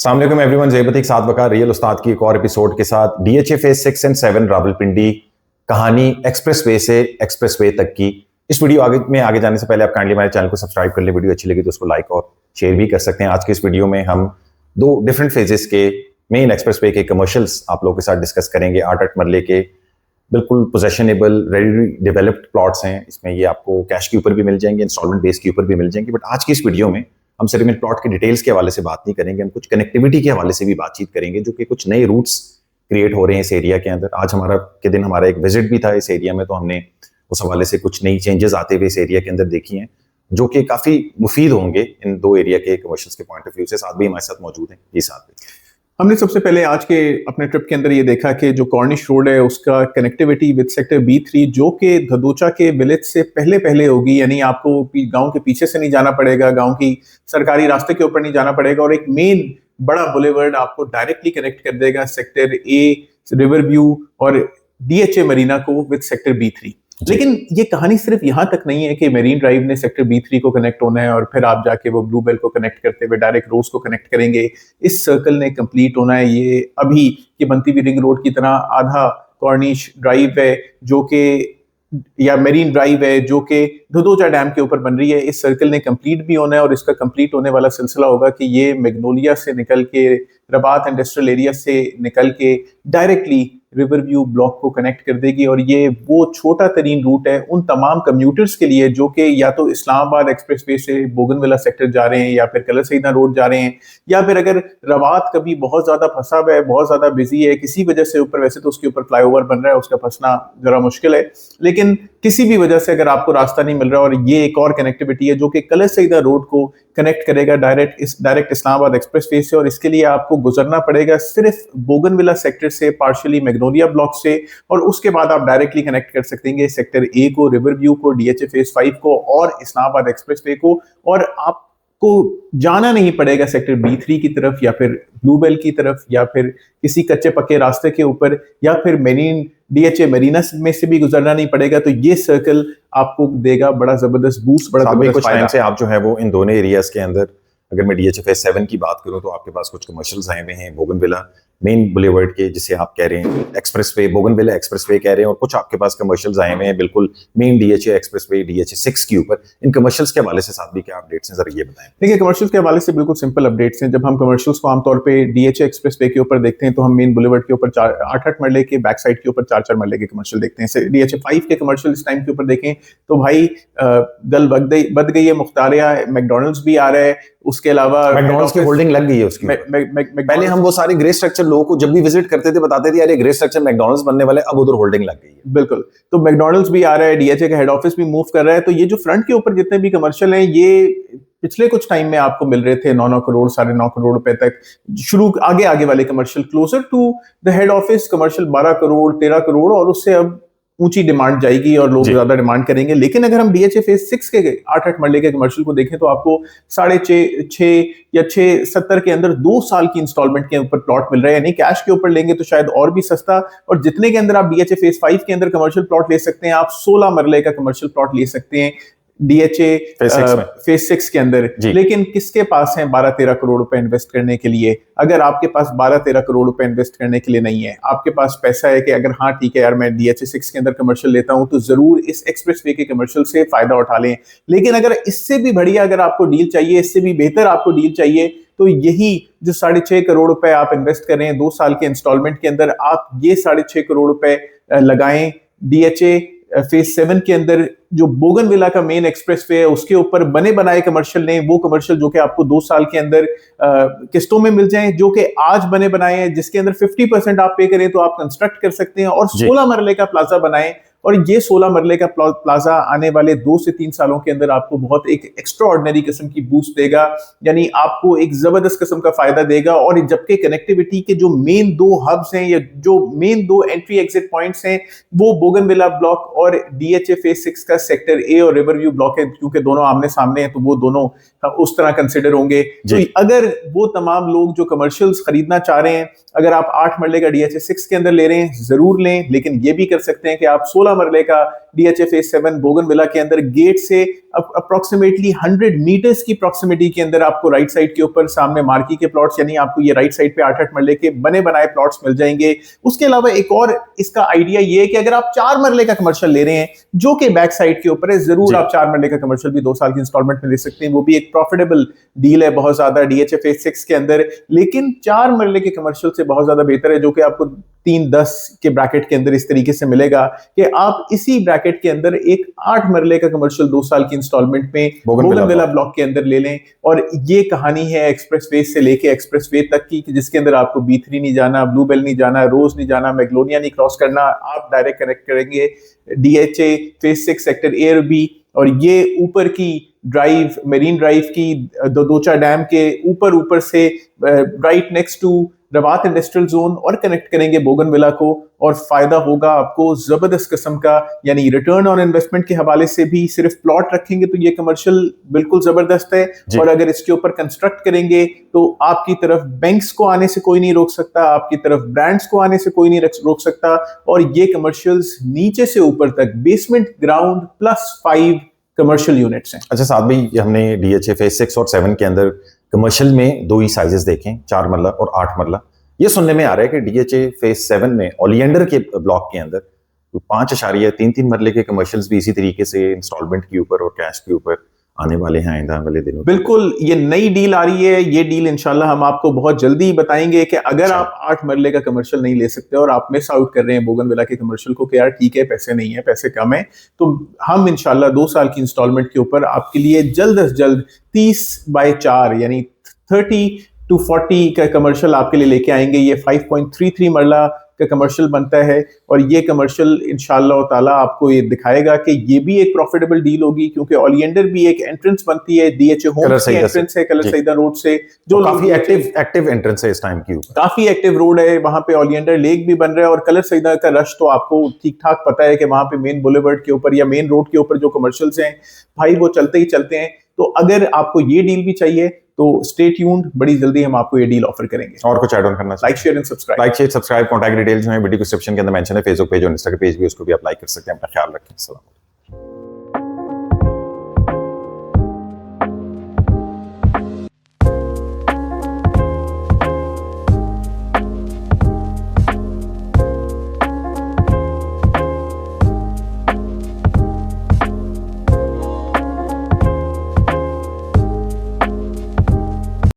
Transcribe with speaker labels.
Speaker 1: अस्सलाम वालेकुम एवरीवन, ज़ेबतीक साथ बका रियल उस्ताद की एक और एपिसोड के साथ डीएचए फेज 6 एंड 7 रावलपिंडी कहानी एक्सप्रेस वे से एक्सप्रेस वे तक की। इस वीडियो आगे जाने से पहले आप काइंडली हमारे चैनल को सब्सक्राइब कर ले। वीडियो अच्छी लगी तो उसको लाइक और शेयर भी कर सकते हैं। आज के इस वीडियो में हम दो डिफरेंट फेजेस के मेन एक्सप्रेस वे के कमर्शियल्स आप लोगों के साथ डिस्कस करेंगे। 8 मरले के बिल्कुल पोजेशनेबल रेडी डेवलप्ड प्लॉट्स हैं। इसमें ये आपको कैश के ऊपर भी मिल जाएंगे, इंस्टॉलमेंट बेस के ऊपर भी मिल जाएंगे। बट आज की इस वीडियो में हम सिर्फ इन प्लॉट के डिटेल्स के हवाले से बात नहीं करेंगे, हम कुछ कनेक्टिविटी के हवाले से भी बातचीत करेंगे, जो कि कुछ नए रूट्स क्रिएट हो रहे हैं इस एरिया के अंदर। आज हमारा एक विजिट भी था इस एरिया में, तो हमने उस हवाले से कुछ नई चेंजेस आते हुए इस एरिया के अंदर देखी हैं, जो कि काफी मुफीद होंगे इन दो एरिया के कमर्शियल्स के पॉइंट ऑफ व्यू से। साथ भी हमारे साथ मौजूद हैं जी साथ भी।
Speaker 2: हमने सबसे पहले आज के अपने ट्रिप के अंदर ये देखा कि जो कॉर्निश रोड है उसका कनेक्टिविटी विद सेक्टर B3 जो कि धदोचा के विलेज से पहले होगी, यानी आपको गांव के पीछे से नहीं जाना पड़ेगा, गांव की सरकारी रास्ते के ऊपर नहीं जाना पड़ेगा, और एक मेन बड़ा बुलेवर्ड आपको डायरेक्टली कनेक्ट कर देगा सेक्टर A रिवर व्यू और DHA मरीना को विद सेक्टर B3। लेकिन ये कहानी सिर्फ यहाँ तक नहीं है कि मेरीन ड्राइव ने सेक्टर B3 को कनेक्ट होना है और फिर आप जाके वो ब्लू बेल को कनेक्ट करते हुए डायरेक्ट रोज को कनेक्ट करेंगे। इस सर्कल ने कंप्लीट होना है। ये अभी की बनती हुई रिंग रोड की तरह आधा कॉर्निश ड्राइव है जो कि या मेरीन ड्राइव है जो कि धदोचा डैम के ऊपर बन रही है। इस सर्कल ने कंप्लीट भी होना है और इसका कंप्लीट होने वाला सिलसिला होगा कि ये मैग्नोलिया से निकल के रबात इंडस्ट्रियल एरिया से निकल के डायरेक्टली रिवर व्यू ब्लॉक को कनेक्ट कर देगी। और ये वो छोटा तरीन रूट है उन तमाम कम्यूटर्स के लिए जो कि या तो इस्लामाबाद एक्सप्रेसवे से बोगनविला सेक्टर जा रहे हैं, या फिर कलर सईदा रोड जा रहे हैं, या फिर अगर रवात कभी बहुत ज्यादा फंसा हुआ है, बहुत ज्यादा बिजी है किसी वजह से ऊपर, वैसे तो उसके ऊपर फ्लाईओवर बन रहा है, उसका फंसना जरा मुश्किल है, लेकिन किसी भी वजह से अगर आपको रास्ता नहीं मिल रहा, और ये एक और कनेक्टिविटी है जो कि कलर सईदा रोड को कनेक्ट करेगा डायरेक्ट इस्लामाबाद एक्सप्रेसवे से। और इसके लिए आपको गुजरना पड़ेगा सिर्फ बोगनविला सेक्टर से, पार्शियली मैग्नोलिया ब्लॉक से, और उसके बाद आप डायरेक्टली कनेक्ट कर सकेंगे सेक्टर A को, रिवर व्यू को, DHA फेज 5 को और इस्लामाबाद एक्सप्रेसवे को। और आपको जाना नहीं पड़ेगा सेक्टर B3 की तरफ या फिर ब्लू बेल की तरफ या फिर किसी कच्चे पक्के रास्ते के ऊपर या फिर मेरीन DHA मरीना में से भी गुजरना नहीं पड़ेगा। तो ये सर्कल आपको देगा बड़ा जबरदस्त बूस्ट, बड़ा जबरदस्त
Speaker 1: कुछ टाइम से आप जो है वो इन दोनों एरियाज के अंदर, अगर मैं DHA फेज 7 की बात करूं तो आपके पास कुछ कमर्शियल्स आए हुए हैं बोगनविला मेन बुलेवर्ड के, जिसे आप कह रहे हैं एक्सप्रेसवे, बोगनविला एक्सप्रेसवे कह रहे हैं, और कुछ आपके पास कमर्शियल्स आए हुए हैं बिल्कुल मेन DHA एक्सप्रेसवे DHA 6 के ऊपर। इन कमर्शियल्स के हवाले से साथ भी क्या अपडेट्स हैं, जरा ये बताएं।
Speaker 2: देखिए, कमर्शियल्स के हवाले से बिल्कुल सिंपल अपडेट्स हैं। जब हम कमर्शियल्स को आमतौर पे DHA एक्सप्रेसवे के ऊपर देखते हैं तो हम मेन बुलेवर्ड के ऊपर 8 मरले के, बैक साइड के ऊपर 4 मरले के कमर्शियल देखते हैं। DHA 5 के कमर्शियल इस टाइम के ऊपर देखें तो भाई गल बद गई है, मुख्तारिया मैकडॉनल्ड्स भी आ रहा है, उसके अलावा
Speaker 1: मैकडॉनल्ड्स की होल्डिंग लग गई है उसकी। पहले हम वो सारे ग्रे स्ट्रक्चर लोगों को जब भी विजिट करते थे बताते थे यार ये ग्रे स्ट्रक्चर मैकडॉनल्ड्स बनने वाले, अब उधर होल्डिंग लग गई है।
Speaker 2: बिल्कुल, तो मैकडॉनल्ड्स भी आ रहा है, DHA का हेड ऑफिस भी मूव कर रहा है। तो ये जो फ्रंट के ऊपर जितने भी कमर्शियल हैं ये पिछले कुछ टाइम में आपको मिल रहे थे 9 करोड़ 9.5 करोड़ रुपए तक। शुरू आगे वाले commercial closer to the head office commercial 12 crore 13 crore, और उससे अब ऊंची डिमांड जाएगी और लोग ज्यादा डिमांड करेंगे। लेकिन अगर हम DHA फेज 6 के 8 मरले के कमर्शियल को देखें तो आपको 6.5 या 6.70 के अंदर 2 साल की इंस्टॉलमेंट के ऊपर प्लॉट मिल रहा है, यानी कैश के ऊपर लेंगे तो शायद और भी सस्ता। और जितने के अंदर आप DHA फेज 5 के अंदर कमर्शियल प्लॉट ले सकते हैं, आप 16 मरले का कमर्शियल प्लॉट ले सकते हैं DHA फेज 6 के अंदर। लेकिन किसके पास है 12-13 करोड़ रुपए इन्वेस्ट करने के लिए? अगर आपके पास 12-13 करोड़ रुपए इन्वेस्ट करने के लिए नहीं है, आपके पास पैसा है कि अगर हाँ ठीक है यार मैं DHA 6 के अंदर कमर्शियल लेता हूं, तो जरूर इस एक्सप्रेसवे के कमर्शियल से फायदा उठा लें। लेकिन अगर इससे भी बढ़िया अगर आपको डील चाहिए, इससे भी बेहतर आपको डील चाहिए, तो यही जो 6.5 करोड़ रुपए आप इन्वेस्ट कर रहे हैं 2 साल के इंस्टॉलमेंट के अंदर, आप ये 6.5 करोड़ रुपए लगाएं DHA फेज 7 के अंदर। जो बोगनविला का मेन एक्सप्रेसवे है उसके ऊपर बने बनाए कमर्शियल लें, वो कमर्शियल जो कि आपको 2 साल के अंदर किस्तों में मिल जाएं, जो कि आज बने बनाए हैं, जिसके अंदर 50% आप पे करें तो आप कंस्ट्रक्ट कर सकते हैं, और 16 मरले का प्लाजा बनाएं। और ये 16 मरले का प्लाजा आने वाले 2 से 3 सालों के अंदर आपको बहुत एक एक्स्ट्रा ऑर्डिनरी किस्म की बूस्ट देगा, यानी आपको एक जबरदस्त किस्म का फायदा देगा। और जबकि कनेक्टिविटी के जो मेन 2 हब्स हैं या जो मेन 2 एंट्री एग्जिट पॉइंट्स हैं वो बोगनविला ब्लॉक और DHA फेज 6 का सेक्टर A और रिवर व्यू ब्लॉक है, क्योंकि दोनों आमने सामने हैं तो वो दोनों उस तरह कंसिडर होंगे। तो अगर वो तमाम लोग जो कमर्शियल्स खरीदना चाह रहे हैं, अगर आप 8 मरले का DHA 6 के अंदर ले रहे हैं जरूर लें, लेकिन ये भी कर सकते हैं कि आप 16 मरले का DHA फेज 7 बोगनविला के अंदर गेट से अप्रोक्सीमेटली 100 मीटर्स की प्रॉक्सिमिटी के अंदर आपको राइट साइड के ऊपर सामने मार्की के प्लॉट्स, यानी आपको ये राइट साइड पे 8-8 मरले के बने बनाए प्लॉट्स मिल जाएंगे। उसके अलावा एक और इसका आइडिया ये है कि अगर आप 4 मरले का कमर्शियल ले रहे हैं जो कि बैक साइड के ऊपर है, जरूर आप 4 मरले का कमर्शियल भी 2 साल की इंस्टॉलमेंट में ले सकते हैं। वो भी एक प्रॉफिटेबल डील है बहुत ज्यादा DHA फेज 6 के अंदर, लेकिन 4 मरले के कमर्शियल से बहुत ज्यादा बेहतर है, जो कि आपको 3-10 के ब्रैकेट के अंदर इस तरीके से मिलेगा कि आप इसी ब्रैकेट के अंदर एक 8 मरले का कमर्शियल 2 साल की इंस्टॉलमेंट में बोगनविला ब्लॉक के अंदर ले लें। और ये कहानी है एक्सप्रेस वे से लेके एक्सप्रेस वे तक की, जिसके अंदर आपको B3 नहीं जाना, ब्लूबेल नहीं जाना, रोज नहीं जाना, मैग्नोलिया नहीं क्रॉस करना, आप डायरेक्ट कनेक्ट करेंगे DHA फेज 6 सेक्टर A और B, और ये ऊपर की ड्राइव, मेरीन ड्राइव की दोचा डैम के ऊपर से right next to Rawat industrial zone और कनेक्ट करेंगे बोगनविला को, और फायदा होगा आपको जबरदस्त किस्म का, यानी रिटर्न ऑन इन्वेस्टमेंट के हवाले से भी। सिर्फ प्लॉट रखेंगे तो ये कमर्शियल बिल्कुल जबरदस्त है, और अगर इसके ऊपर कंस्ट्रक्ट करेंगे तो आपकी तरफ बैंक्स को आने से कोई नहीं रोक सकता, आपकी तरफ ब्रांड्स को आने से कोई नहीं रोक सकता, और ये कमर्शियल्स नीचे से ऊपर तक बेसमेंट ग्राउंड +5 कमर्शियल यूनिट्स हैं।
Speaker 1: अच्छा साथ भी हमने DHA फेज 6 और 7 के अंदर कमर्शियल में 2 ही साइजेस देखें, 4 मरला और 8 मरला। ये सुनने में आ रहा है कि DHA फेज 7 में ओलियंडर के ब्लॉक के अंदर 5.3 मरले के कमर्शियल्स भी इसी तरीके से इंस्टॉलमेंट के ऊपर और कैश के ऊपर आने वाले हैं आइंदा वाले दिनों।
Speaker 2: बिल्कुल, ये नई डील आ रही है। ये डील इंशाल्लाह हम आपको बहुत जल्दी बताएंगे कि अगर आप 8 मरले का कमर्शियल नहीं ले सकते और आप मिस आउट कर रहे हैं बोगनविला के कमर्शियल को कि यार ठीक है पैसे नहीं है, पैसे कम है, तो हम इंशाल्लाह 2 साल की इंस्टॉलमेंट के ऊपर आपके लिए जल्द अज जल्द 30/4 यानी 30 to 40 का कमर्शियल आपके लिए लेके आएंगे। ये 5.33 मरला का कमर्शियल बनता है, और ये कमर्शियल इंशाअल्लाह ताला आपको ये दिखाएगा कि ये भी एक प्रॉफिटेबल डील होगी, क्योंकि ओलियंडर भी एक एंट्रेंस बनती है, DHA होम की एंट्रेंस है कलर सईदा रोड से, जो
Speaker 1: काफी एक्टिव एंट्रेंस है इस टाइम की ऊपर,
Speaker 2: काफी एक्टिव रोड है। वहां पे ओलियंडर लेक भी बन रहा है, और कलर सईदा का रश तो आपको ठीक ठाक पता है कि वहां पे मेन बुलेवर्ड के ऊपर या मेन रोड के ऊपर जो कमर्शियल्स हैं भाई वो चलते ही चलते हैं। तो अगर आपको ये डील भी चाहिए तो स्टे ट्यून्ड, बड़ी जल्दी हम आपको ये डील ऑफर करेंगे।
Speaker 1: और कुछ ऐड ऑन करना चाहिए? Like share subscribe contact details जो है वीडियो डिस्क्रिप्शन के अंदर मेंशन है, फेसबुक पेज और इंस्टा के पेज भी, उसको भी आप लाइक कर सकते हैं। अपना ख्याल रखें।